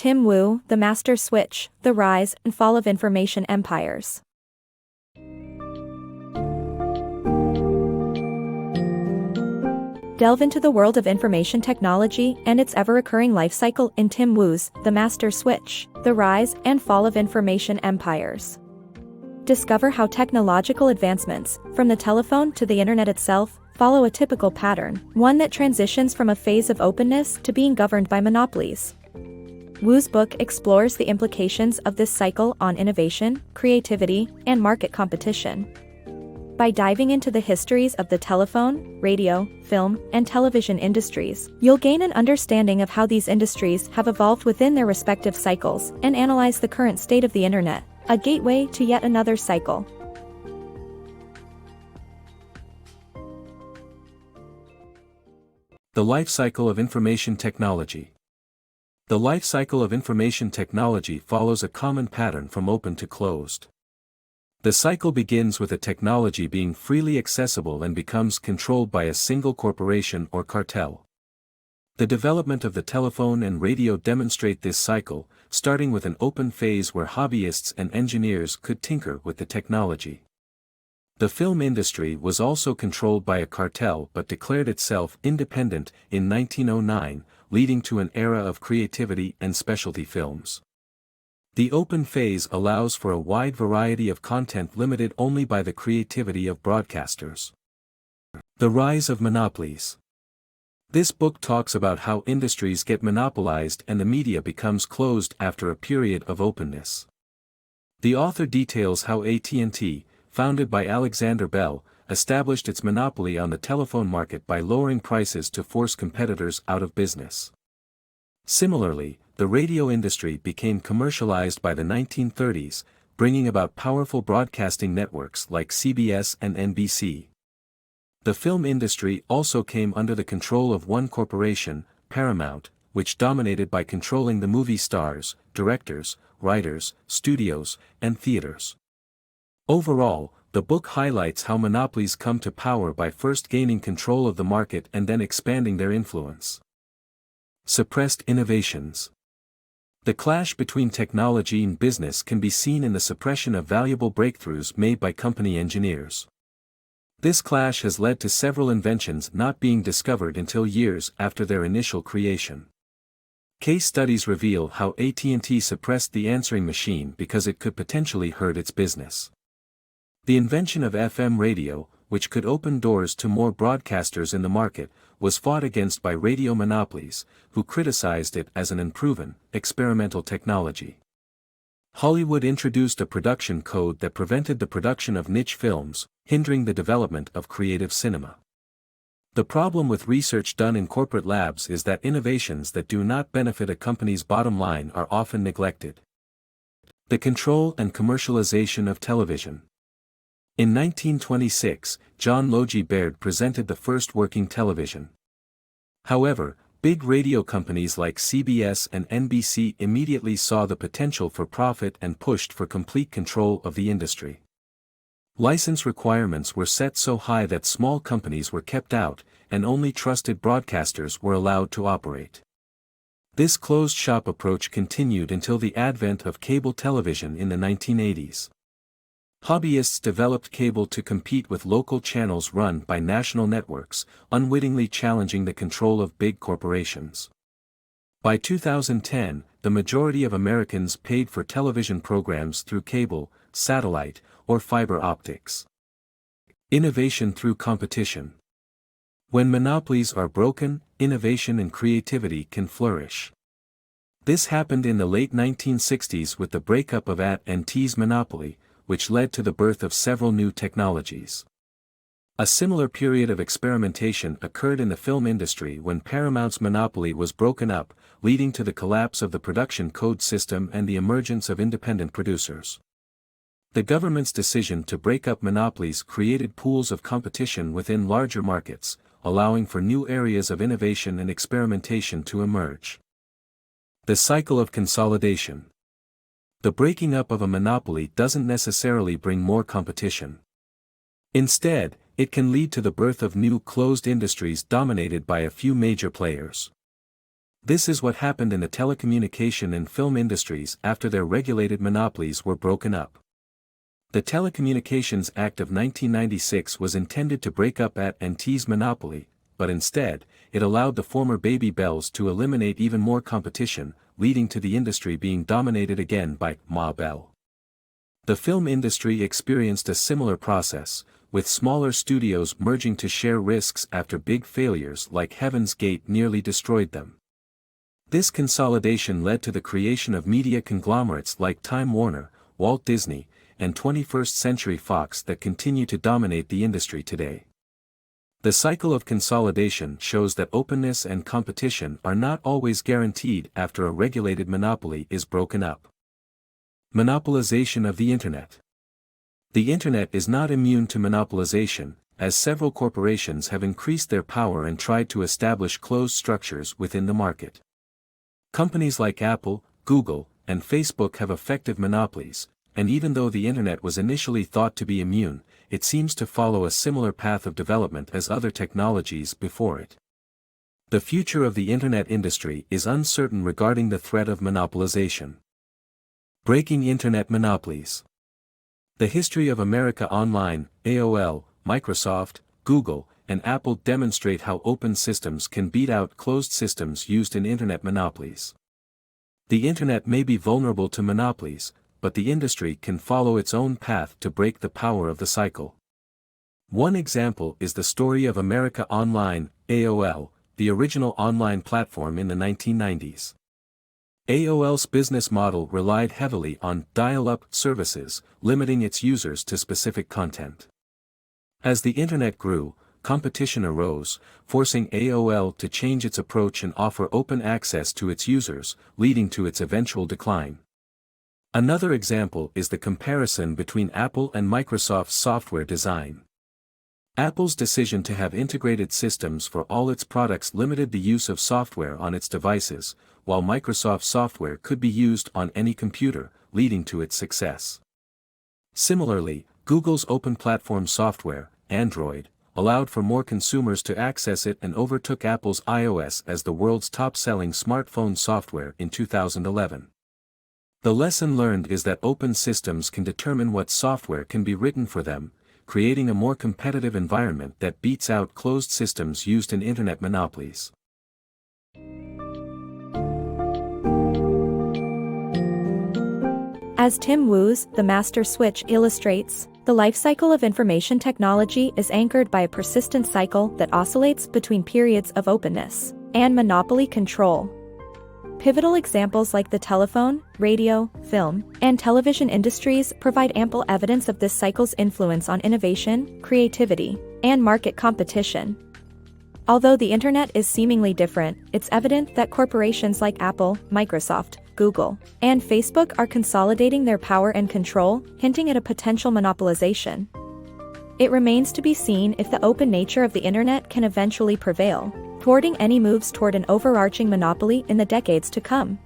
Tim Wu, The Master Switch, The Rise and Fall of Information Empires. Delve into the world of information technology and its ever-recurring life cycle in Tim Wu's The Master Switch, The Rise and Fall of Information Empires. Discover how technological advancements, from the telephone to the internet itself, follow a typical pattern, one that transitions from a phase of openness to being governed by monopolies. Wu's book explores the implications of this cycle on innovation, creativity, and market competition. By diving into the histories of the telephone, radio, film, and television industries, you'll gain an understanding of how these industries have evolved within their respective cycles and analyze the current state of the internet, a gateway to yet another cycle. The life cycle of information technology. The life cycle of information technology follows a common pattern from open to closed. The cycle begins with a technology being freely accessible and becomes controlled by a single corporation or cartel. The development of the telephone and radio demonstrate this cycle, starting with an open phase where hobbyists and engineers could tinker with the technology. The film industry was also controlled by a cartel but declared itself independent in 1909, leading to an era of creativity and specialty films. The open phase allows for a wide variety of content limited only by the creativity of broadcasters. The Rise of Monopolies. This book talks about how industries get monopolized and the media becomes closed after a period of openness. The author details how AT&T, founded by Alexander Bell, established its monopoly on the telephone market by lowering prices to force competitors out of business. Similarly, the radio industry became commercialized by the 1930s, bringing about powerful broadcasting networks like CBS and NBC. The film industry also came under the control of one corporation, Paramount, which dominated by controlling the movie stars, directors, writers, studios, and theaters. Overall, the book highlights how monopolies come to power by first gaining control of the market and then expanding their influence. Suppressed innovations. The clash between technology and business can be seen in the suppression of valuable breakthroughs made by company engineers. This clash has led to several inventions not being discovered until years after their initial creation. Case studies reveal how AT&T suppressed the answering machine because it could potentially hurt its business. The invention of FM radio, which could open doors to more broadcasters in the market, was fought against by radio monopolies, who criticized it as an unproven, experimental technology. Hollywood introduced a production code that prevented the production of niche films, hindering the development of creative cinema. The problem with research done in corporate labs is that innovations that do not benefit a company's bottom line are often neglected. The control and commercialization of television. In 1926, John Logie Baird presented the first working television. However, big radio companies like CBS and NBC immediately saw the potential for profit and pushed for complete control of the industry. License requirements were set so high that small companies were kept out, and only trusted broadcasters were allowed to operate. This closed-shop approach continued until the advent of cable television in the 1980s. Hobbyists developed cable to compete with local channels run by national networks, unwittingly challenging the control of big corporations. By 2010, the majority of Americans paid for television programs through cable, satellite, or fiber optics. Innovation through competition. When monopolies are broken, innovation and creativity can flourish. This happened in the late 1960s with the breakup of AT&T's monopoly, which led to the birth of several new technologies. A similar period of experimentation occurred in the film industry when Paramount's monopoly was broken up, leading to the collapse of the production code system and the emergence of independent producers. The government's decision to break up monopolies created pools of competition within larger markets, allowing for new areas of innovation and experimentation to emerge. The cycle of consolidation. The breaking up of a monopoly doesn't necessarily bring more competition. Instead, it can lead to the birth of new closed industries dominated by a few major players. This is what happened in the telecommunication and film industries after their regulated monopolies were broken up. The Telecommunications Act of 1996 was intended to break up AT&T's monopoly, but instead, it allowed the former Baby Bells to eliminate even more competition, leading to the industry being dominated again by Ma Bell. The film industry experienced a similar process, with smaller studios merging to share risks after big failures like Heaven's Gate nearly destroyed them. This consolidation led to the creation of media conglomerates like Time Warner, Walt Disney, and 21st Century Fox that continue to dominate the industry today. The cycle of consolidation shows that openness and competition are not always guaranteed after a regulated monopoly is broken up. Monopolization of the Internet. The Internet is not immune to monopolization, as several corporations have increased their power and tried to establish closed structures within the market. Companies like Apple, Google, and Facebook have effective monopolies, and even though the Internet was initially thought to be immune, it seems to follow a similar path of development as other technologies before it. The future of the Internet industry is uncertain regarding the threat of monopolization. Breaking Internet monopolies. The history of America Online, AOL, Microsoft, Google, and Apple demonstrate how open systems can beat out closed systems used in Internet monopolies. The Internet may be vulnerable to monopolies, but the industry can follow its own path to break the power of the cycle. One example is the story of America Online, AOL, the original online platform in the 1990s. AOL's business model relied heavily on dial-up services, limiting its users to specific content. As the Internet grew, competition arose, forcing AOL to change its approach and offer open access to its users, leading to its eventual decline. Another example is the comparison between Apple and Microsoft's software design. Apple's decision to have integrated systems for all its products limited the use of software on its devices, while Microsoft's software could be used on any computer, leading to its success. Similarly, Google's open platform software, Android, allowed for more consumers to access it and overtook Apple's iOS as the world's top-selling smartphone software in 2011. The lesson learned is that open systems can determine what software can be written for them, creating a more competitive environment that beats out closed systems used in Internet monopolies. As Tim Wu's The Master Switch illustrates, the life cycle of information technology is anchored by a persistent cycle that oscillates between periods of openness and monopoly control. Pivotal examples like the telephone, radio, film, and television industries provide ample evidence of this cycle's influence on innovation, creativity, and market competition. Although the Internet is seemingly different, it's evident that corporations like Apple, Microsoft, Google, and Facebook are consolidating their power and control, hinting at a potential monopolization. It remains to be seen if the open nature of the Internet can eventually prevail, thwarting any moves toward an overarching monopoly in the decades to come.